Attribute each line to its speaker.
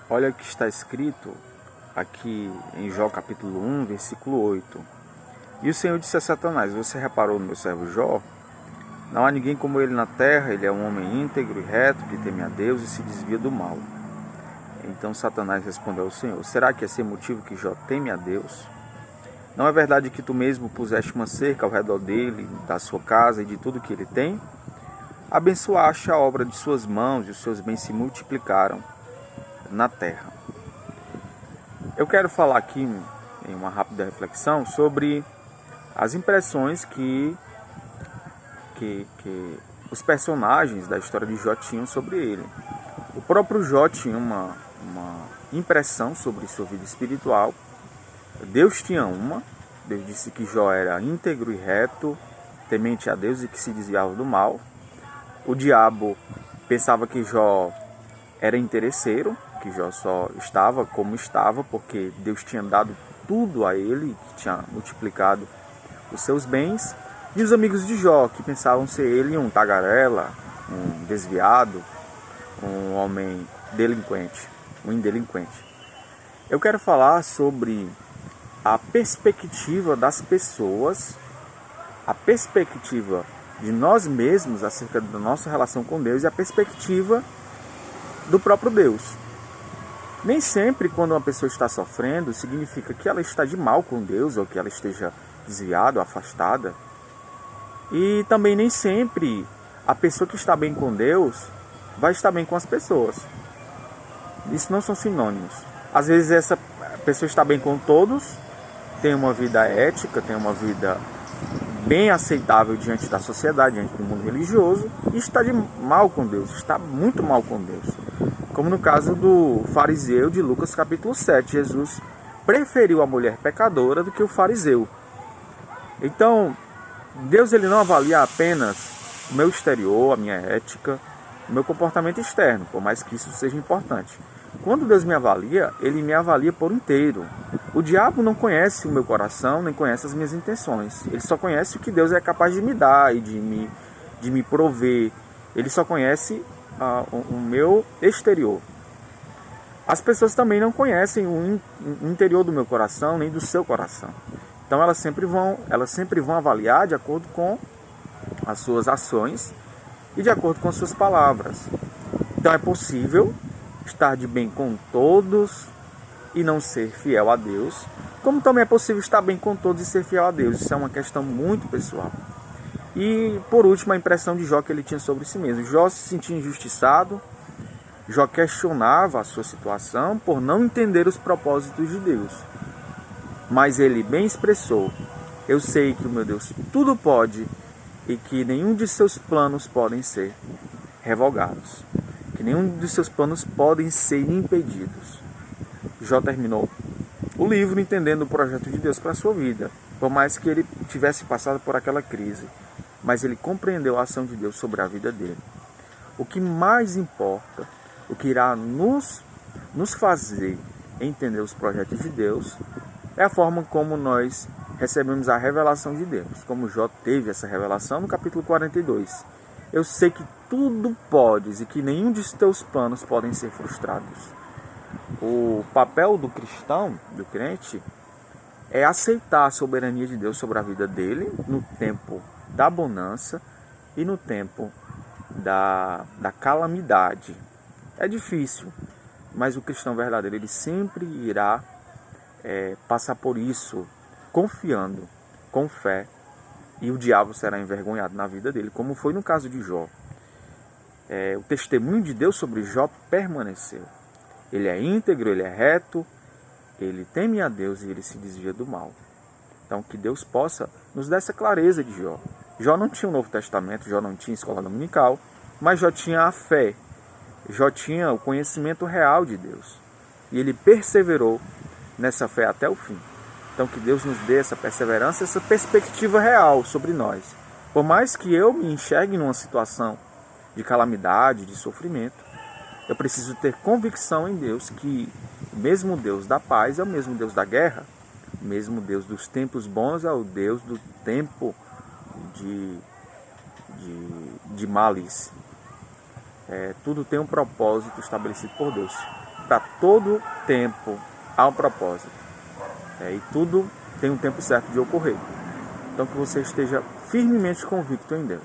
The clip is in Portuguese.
Speaker 1: Olha o que está escrito aqui em Jó capítulo 1, versículo 8. E o Senhor disse a Satanás: Você reparou no meu servo Jó? Não há ninguém como ele na terra, ele é um homem íntegro e reto, que teme a Deus e se desvia do mal. Então Satanás respondeu ao Senhor: Será que esse é o motivo que Jó teme a Deus? Não é verdade que tu mesmo puseste uma cerca ao redor dele, da sua casa e de tudo que ele tem? Abençoaste a obra de suas mãos e os seus bens se multiplicaram na terra. Eu quero falar aqui em uma rápida reflexão sobre as impressões que os personagens da história de Jó tinham sobre ele. O próprio Jó tinha uma impressão sobre sua vida espiritual. Deus tinha uma. Deus disse que Jó era íntegro e reto, temente a Deus e que se desviava do mal. O diabo pensava que Jó era interesseiro, que Jó só estava como estava porque Deus tinha dado tudo a ele, que tinha multiplicado os seus bens. E os amigos de Jó, que pensavam ser ele um tagarela, um desviado, um homem delinquente, um indelinquente. Eu quero falar sobre a perspectiva das pessoas, a perspectiva de nós mesmos acerca da nossa relação com Deus e a perspectiva do próprio Deus. Nem sempre quando uma pessoa está sofrendo significa que ela está de mal com Deus ou que ela esteja desviada ou afastada. E também nem sempre a pessoa que está bem com Deus vai estar bem com as pessoas. Isso não são sinônimos. Às vezes essa pessoa está bem com todos, tem uma vida ética, tem uma vida bem aceitável diante da sociedade, diante do mundo religioso, e está de mal com Deus, está muito mal com Deus. Como no caso do fariseu de Lucas capítulo 7, Jesus preferiu a mulher pecadora do que o fariseu. Então, Deus ele não avalia apenas o meu exterior, a minha ética, o meu comportamento externo, por mais que isso seja importante. Quando Deus me avalia, Ele me avalia por inteiro. O diabo não conhece o meu coração, nem conhece as minhas intenções. Ele só conhece o que Deus é capaz de me dar e de me prover. Ele só conhece o meu exterior. As pessoas também não conhecem o interior do meu coração, nem do seu coração. Então elas sempre vão avaliar de acordo com as suas ações e de acordo com as suas palavras. Então é possível estar de bem com todos e não ser fiel a Deus, como também é possível estar bem com todos e ser fiel a Deus. Isso é uma questão muito pessoal. E por último, a impressão de Jó que ele tinha sobre si mesmo. Jó se sentia injustiçado, Jó questionava a sua situação por não entender os propósitos de Deus. Mas ele bem expressou: eu sei que o meu Deus tudo pode e que nenhum de seus planos podem ser revogados, que nenhum de seus planos podem ser impedidos. Jó terminou o livro entendendo o projeto de Deus para a sua vida, por mais que ele tivesse passado por aquela crise, mas ele compreendeu a ação de Deus sobre a vida dele. O que mais importa, o que irá nos fazer entender os projetos de Deus, é a forma como nós recebemos a revelação de Deus, como Jó teve essa revelação no capítulo 42. Eu sei que tudo podes e que nenhum de teus planos podem ser frustrados. O papel do cristão, do crente, é aceitar a soberania de Deus sobre a vida dele no tempo da bonança e no tempo da calamidade. É difícil, mas o cristão verdadeiro ele sempre irá passar por isso confiando, com fé, e o diabo será envergonhado na vida dele, como foi no caso de Jó. O testemunho de Deus sobre Jó permaneceu. Ele é íntegro, ele é reto, ele teme a Deus e ele se desvia do mal. Então que Deus possa nos dar essa clareza de Jó. Jó não tinha o Novo Testamento, Jó não tinha escola dominical, mas Jó tinha a fé, Jó tinha o conhecimento real de Deus. E ele perseverou nessa fé até o fim. Então que Deus nos dê essa perseverança, essa perspectiva real sobre nós. Por mais que eu me enxergue numa situação de calamidade, de sofrimento, eu preciso ter convicção em Deus que o mesmo Deus da paz é o mesmo Deus da guerra, o mesmo Deus dos tempos bons é o Deus do tempo de malice. Tudo tem um propósito estabelecido por Deus. para todo tempo há um propósito. E tudo tem um tempo certo de ocorrer. Então que você esteja firmemente convicto em Deus.